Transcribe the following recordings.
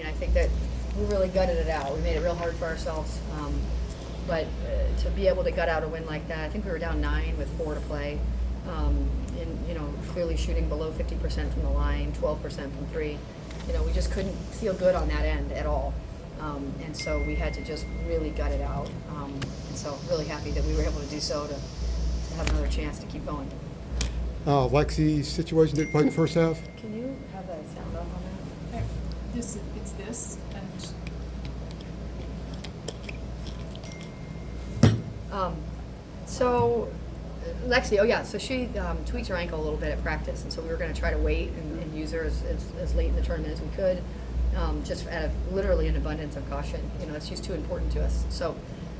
And I think that we really gutted it out. We made it real hard for ourselves. But to be able to gut out a win like that, I think we were down 9 with 4 to play. And, clearly shooting below 50% from the line, 12% from 3. We just couldn't feel good on that end at all. And so we had to just really gut it out. And so really happy that we were able to do so to have another chance to keep going. Lexi's situation didn't play in the first half? Can you have that sound off on that? It's this, and So Lexi, so she tweaked her ankle a little bit at practice, and so we were going to try to wait and use her as late in the tournament as we could, just out of literally an abundance of caution. She's too important to us. So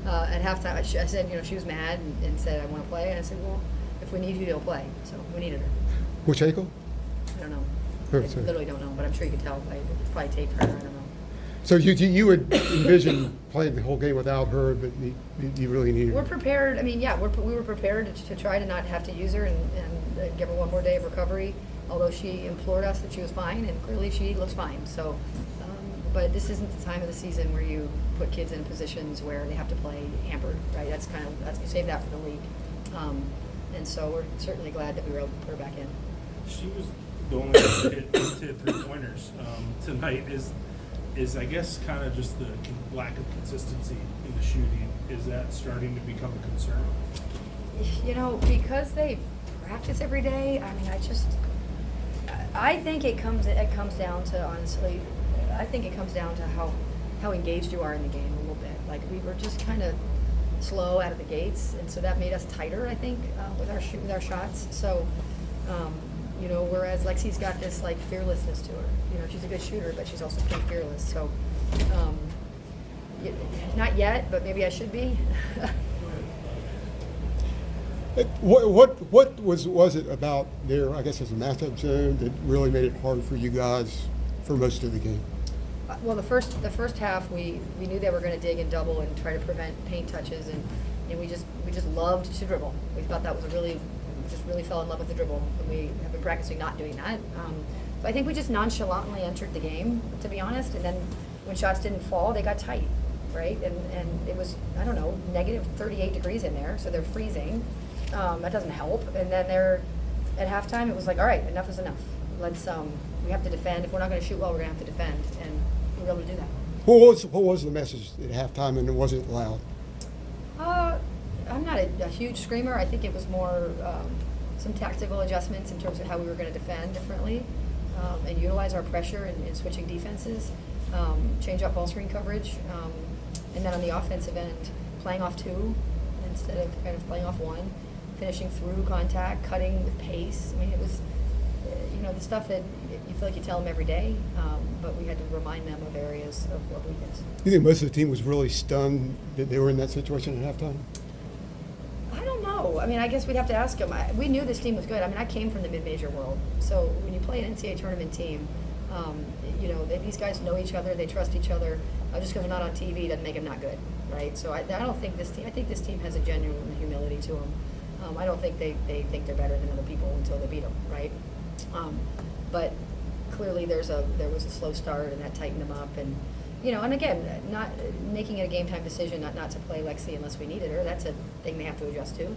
at halftime, I said, she was mad and said, I want to play, and I said, well, if we need you, you'll play. So we needed her. Which ankle? I don't know. Oh, I literally don't know, but I'm sure you could tell. It's probably taped her. I don't know. So you would envision playing the whole game without her, but you really needed her. We're prepared. We were prepared to try to not have to use her and give her one more day of recovery, although she implored us that she was fine, and clearly she looks fine. So, but this isn't the time of the season where you put kids in positions where they have to play hampered, right? That's you save that for the league. And so we're certainly glad that we were able to put her back in. She was the only one that hit 3-pointers tonight. Is I guess kind of just the lack of consistency in the shooting. Is that starting to become a concern? Because they practice every day. I think it comes down to, honestly, I think it comes down to how engaged you are in the game a little bit. Like, we were just kind of slow out of the gates, and so that made us tighter, I think, with our shots. So, whereas Lexi's got this like fearlessness to her. She's a good shooter, but she's also pretty fearless. So, not yet, but maybe I should be. What was it about there, I guess, as a matchup zone that really made it hard for you guys for most of the game? Well, the first half, we knew they were going to dig and double and try to prevent paint touches, and we just loved to dribble. We thought that was really fell in love with the dribble, and we have been practicing not doing that. So I think we just nonchalantly entered the game, to be honest, and then when shots didn't fall, they got tight, right? And it was, I don't know, negative 38 degrees in there, so they're freezing. That doesn't help. And then at halftime, it was like, all right, enough is enough. We have to defend. If we're not going to shoot well, we're going to have to defend, and we were able to do that. What was the message at halftime, and was it loud? I'm not a huge screamer. I think it was more some tactical adjustments in terms of how we were going to defend differently and utilize our pressure in switching defenses, change up ball screen coverage, and then on the offensive end, playing off 2 instead of kind of playing off 1, finishing through contact, cutting with pace. It was, the stuff that you feel like you tell them every day, but we had to remind them of areas of weakness. You think most of the team was really stunned that they were in that situation at halftime? I don't know. I guess we'd have to ask them. We knew this team was good. I came from the mid-major world. So when you play an NCAA tournament team, these guys know each other. They trust each other. Just because they're not on TV doesn't make them not good, right? So I don't think this team – I think this team has a genuine humility to them. I don't think they think they're better than other people until they beat them, right? But clearly there was a slow start, and that tightened them up. And and again, not making it a game time decision not to play Lexi unless we needed her. That's a thing they have to adjust to.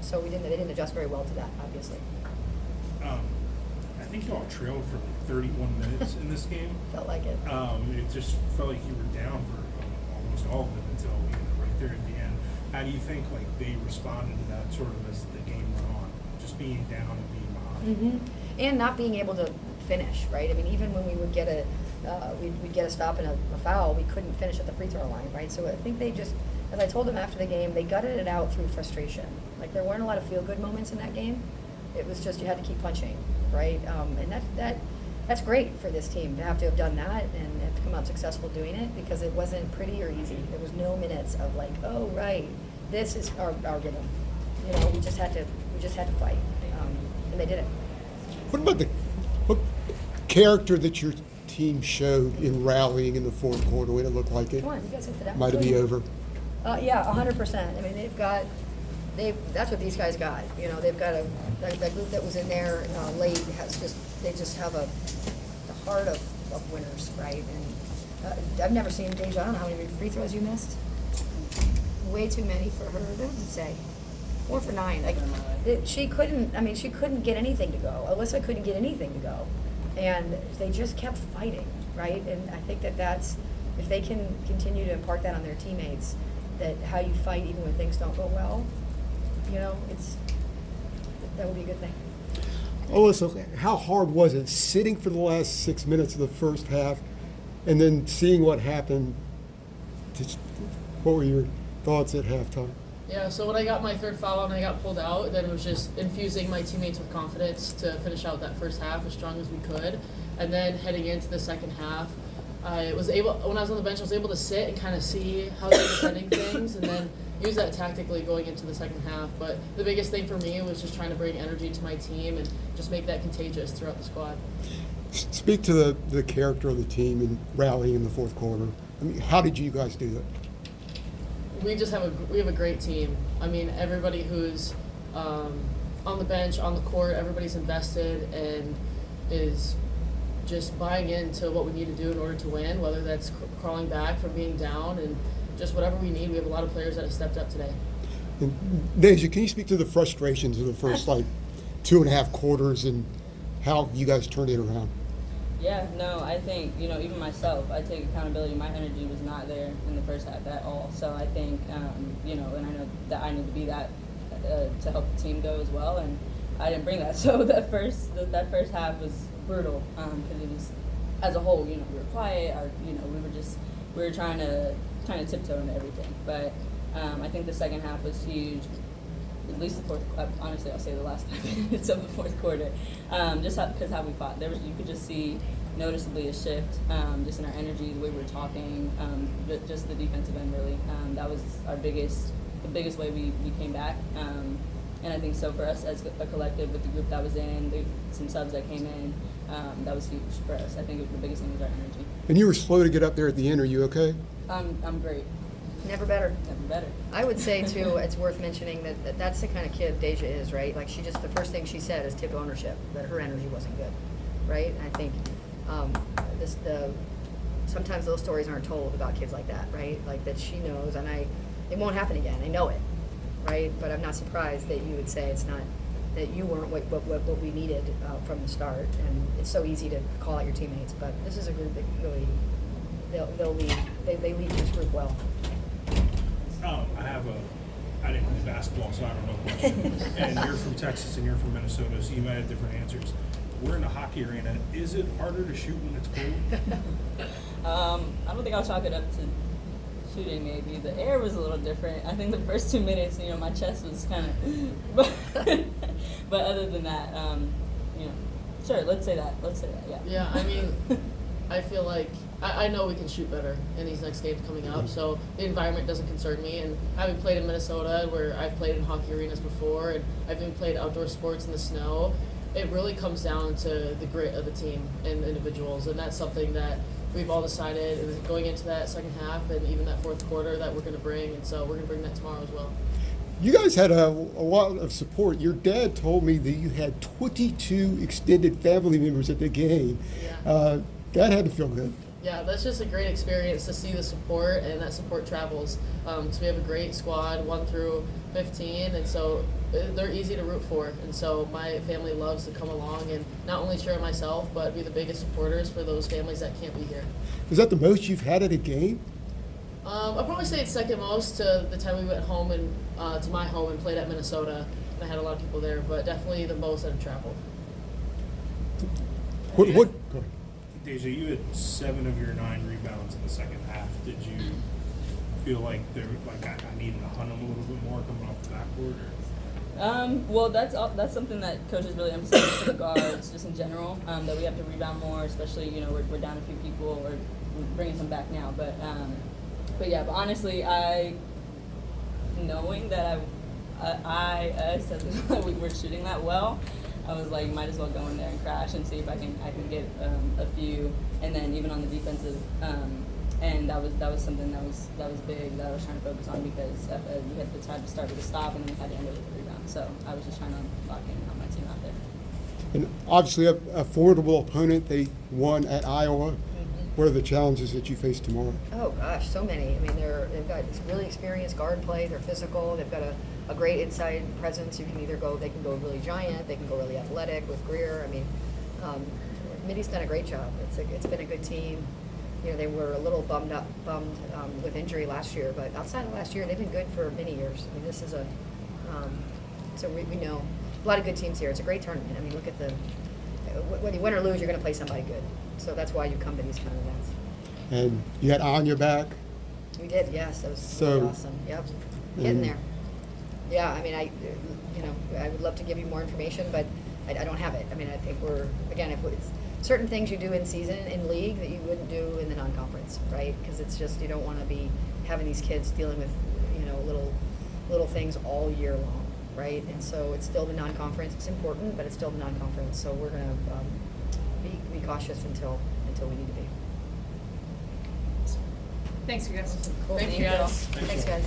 So they didn't adjust very well to that, obviously. I think y'all trailed for like 31 minutes in this game. Felt like it. It just felt like you were down for almost all of it until right there at the end. How do you think they responded to that sort of as the game went on, just being down and being behind? Mm-hmm. And not being able to finish, right? Even when we would get we'd get a stop and a foul, we couldn't finish at the free throw line, right? So I think they just, as I told them after the game, they gutted it out through frustration. There weren't a lot of feel-good moments in that game. It was just you had to keep punching, right? And that's great for this team to have done that and have come out successful doing it, because it wasn't pretty or easy. There was no minutes of oh right, this is our rhythm. We just had to fight, and they did it. What about what character that your team showed in rallying in the fourth quarter when it looked like it Come on, you guys can sit down. might be over? Yeah, 100%. That's what these guys got. They've got that group that was in there late they just have the heart of of winners, right? And I've never seen Deja. I don't know how many free throws you missed. Way too many for her. What did it say? 4 for 9. Like she couldn't. I mean, she couldn't get anything to go. Alyssa couldn't get anything to go, and they just kept fighting, right? And I think that's if they can continue to impart that on their teammates, that how you fight even when things don't go well, you know, that would be a good thing. Alyssa, how hard was it sitting for the last 6 minutes of the first half and then seeing what happened? What were your thoughts at halftime? Yeah, so when I got my third foul and I got pulled out, then it was just infusing my teammates with confidence to finish out that first half as strong as we could. And then heading into the second half, I was able, when I was on the bench, I was able to sit and kind of see how they were defending things and then use that tactically going into the second half. But the biggest thing for me was just trying to bring energy to my team and just make that contagious throughout the squad. Speak to the character of the team and rallying in the fourth quarter. I mean, how did you guys do that? We just have a great team. I mean, everybody who's on the bench, on the court, everybody's invested and is just buying into what we need to do in order to win, whether that's crawling back from being down and just whatever we need. We have a lot of players that have stepped up today. And Deja, can you speak to the frustrations of the first 2.5 quarters and how you guys turned it around? Yeah, no, I think, even myself, I take accountability. My energy was not there in the first half at all. So I think, and I know that I need to be that to help the team go as well. And I didn't bring that. So that first half was brutal because it was, as a whole, we were quiet. We were trying to tiptoe into everything. But I think the second half was huge. At least the fourth. Honestly, I'll say the last 5 minutes of the fourth quarter, just because how we fought. You could just see noticeably a shift, just in our energy, the way we were talking, just the defensive end really. That was the biggest way we came back. And I think so for us as a collective with the group that was in, some subs that came in, that was huge for us. I think the biggest thing was our energy. And you were slow to get up there at the end. Are you okay? I'm great. Never better. Never better. I would say too, it's worth mentioning that that's the kind of kid Deja is, right? Like the first thing she said is tip ownership, that her energy wasn't good, right? And I think sometimes those stories aren't told about kids like that, right? Like that she knows, and it won't happen again. I know it, right? But I'm not surprised that you would say it's not, that you weren't what we needed from the start. And it's so easy to call out your teammates, but this is a group that really, they lead this group well. I didn't play basketball, so I don't know questions. And you're from Texas and you're from Minnesota, so you might have different answers. We're in a hockey arena. Is it harder to shoot when it's cold? I don't think I'll chalk it up to shooting maybe. The air was a little different. I think the first 2 minutes, my chest was kind of, but other than that, sure, let's say that, yeah. Yeah, I mean, I feel like I know we can shoot better in these next games coming up, so the environment doesn't concern me. And having played in Minnesota, where I've played in hockey arenas before, and I've even played outdoor sports in the snow, it really comes down to the grit of the team and the individuals, and that's something that we've all decided going into that second half and even that fourth quarter that we're going to bring, and so we're going to bring that tomorrow as well. You guys had a lot of support. Your dad told me that you had 22 extended family members at the game. Yeah. That had to feel good. Yeah, that's just a great experience to see the support, and that support travels. So we have a great squad, 1 through 15, and so they're easy to root for. And so my family loves to come along and not only cheer myself, but be the biggest supporters for those families that can't be here. Is that the most you've had at a game? I'll probably say it's second most to the time we went home and to my home and played at Minnesota. And I had a lot of people there, but definitely the most that have traveled. What? Go ahead. Deja, you had 7 of your 9 rebounds in the second half. Did you feel like I needed to hunt them a little bit more coming off the backboard? Well, that's something that coaches really emphasize to the guards, just in general, that we have to rebound more, especially we're down a few people, or we're bringing some back now. But honestly, knowing that I said that we were shooting that well, I was like, might as well go in there and crash and see if I can get a few, and then even on the defensive, and that was something that was big that I was trying to focus on, because we had to start with a stop and then we had to end it with a rebound. So I was just trying to lock in on my team out there. And obviously a formidable opponent. They won at Iowa. What are the challenges that you face tomorrow? Oh gosh, so many. I mean, they've got this really experienced guard play. They're physical. They've got a great inside presence. You can either go, they can go really giant. They can go really athletic with Greer. I mean, Mitty's done a great job. It's been a good team. You know, they were a little bummed with injury last year, but outside of last year, they've been good for many years. I mean, this is so we know a lot of good teams here. It's a great tournament. I mean, look at whether you win or lose, you're going to play somebody good. So that's why you come to these kind of events. And you had Anya back. We did, yes. That was So- really awesome. Yep, getting there. Yeah, I mean, I would love to give you more information, but I don't have it. I mean, I think if it's certain things you do in season, in league, that you wouldn't do in the non-conference, right? Because it's just, you don't want to be having these kids dealing with, little things all year long, right? And so it's still the non-conference. It's important, but it's still the non-conference. So we're going to be cautious until we need to be. Thanks, you guys. Cool. Thank you, guys. Thanks, guys.